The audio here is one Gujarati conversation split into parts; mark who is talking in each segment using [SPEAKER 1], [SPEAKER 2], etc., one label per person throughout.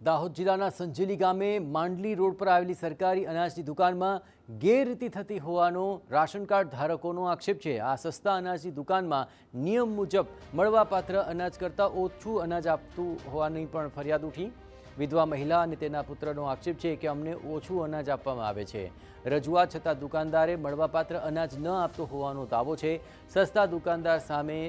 [SPEAKER 1] દાહોદ જિલ્લાના સંજેલી ગામે માંડલી રોડ પર આવેલી સરકારી અનાજની દુકાનમાં ગેરરીતિ થતી હોવાનો રાશન કાર્ડ ધારકોનો આક્ષેપ છે। આ સસ્તા અનાજની દુકાનમાં નિયમ મુજબ મળવાપાત્ર અનાજ કરતાં ઓછું અનાજ આપતું હોવાની પણ ફરિયાદ ઉઠી। વિધવા મહિલા અને તેના પુત્રનો આક્ષેપ છે કે અમને ઓછું અનાજ આપવામાં આવે છે। રજૂઆત છતાં દુકાનદારે મળવાપાત્ર અનાજ ન આપતો હોવાનો દાવો છે। સસ્તા દુકાનદાર સામે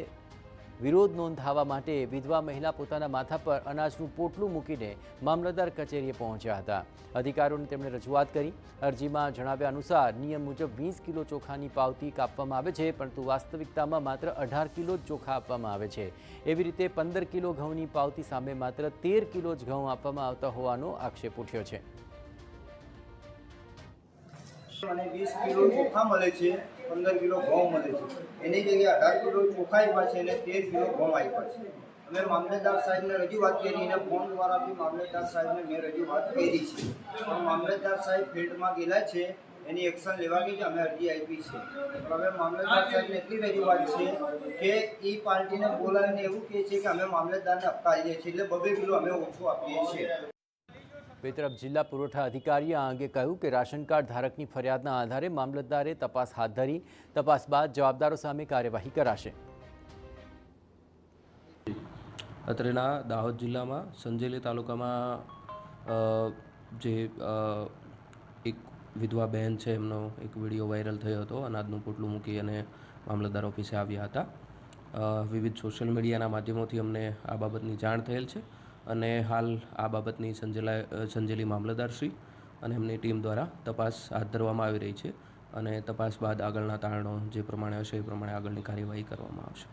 [SPEAKER 1] વિરોધ નોંધાવવા માટે વિધવા મહિલા પોતાના માથા પર અનાજનું પોટલું મૂકીને મામલતદાર કચેરીએ પહોંચ્યા હતા। અધિકારીઓને તેમણે રજૂઆત કરી। અરજીમાં જણાવ્યા અનુસાર નિયમ મુજબ 20 કિલો ચોખાની પાવતી કાપવામાં આવે છે, પરંતુ વાસ્તવિકતામાં માત્ર 18 કિલો જ ચોખા આપવામાં આવે છે। એવી રીતે 15 કિલો ઘઉંની પાવતી સામે માત્ર 13 કિલો જ ઘઉં આપવામાં આવતા હોવાનો આક્ષેપ ઉઠ્યો છે।
[SPEAKER 2] મને 20 કિલો ચોખા મળે છે, 15 કિલો ઘઉં મળે છે। એની જગ્યાએ 18 કિલો ચોખા આપ્યા છે અને 13 કિલો ઘઉં આપ્યા છે। અમે મામલતદાર સાહેબને રજૂઆત કરી અને ફોન દ્વારા બી મામલતદાર સાહેબને મેં રજૂઆત કરી છે, પણ મામલતદાર સાહેબ ફિલ્ડમાં ગયેલા છે, એની એક્શન લેવા ગઈ અમે અરજી આપી છે। હવે મામલતદાર સાહેબને એટલી રજૂઆત છે કે એ પાર્ટીને બોલાવીને એવું કહે છે કે અમે મામલતદારને અપકારીએ છીએ, એટલે 2 કિલો અમે ઓછું આપીએ છીએ।
[SPEAKER 1] બે તરફ જિલ્લા પુરવઠા અધિકારીએ આ અંગે કહ્યું કે રાશન કાર્ડ ધારકની ફરિયાદના આધારે મામલતદારે તપાસ હાથ ધરી। તપાસ બાદ જવાબદારો સામે કાર્યવાહી કરાશે।
[SPEAKER 3] અત્રેના દાહોદ જિલ્લામાં સંજેલી તાલુકામાં જે એક વિધવા બહેન છે, એમનો એક વિડીયો વાયરલ થયો હતો। અનાજનું પોટલું મૂકી અને મામલતદાર ઓફિસે આવ્યા હતા। વિવિધ સોશિયલ મીડિયાના માધ્યમોથી અમને આ બાબતની જાણ થયેલ છે અને હાલ આ બાબતની સંજેલી મામલતદારશ્રી અને એમની ટીમ દ્વારા તપાસ હાથ ધરવામાં આવી રહી છે અને તપાસ બાદ આગળના તારણો જે પ્રમાણે હશે એ પ્રમાણે આગળની કાર્યવાહી કરવામાં આવશે।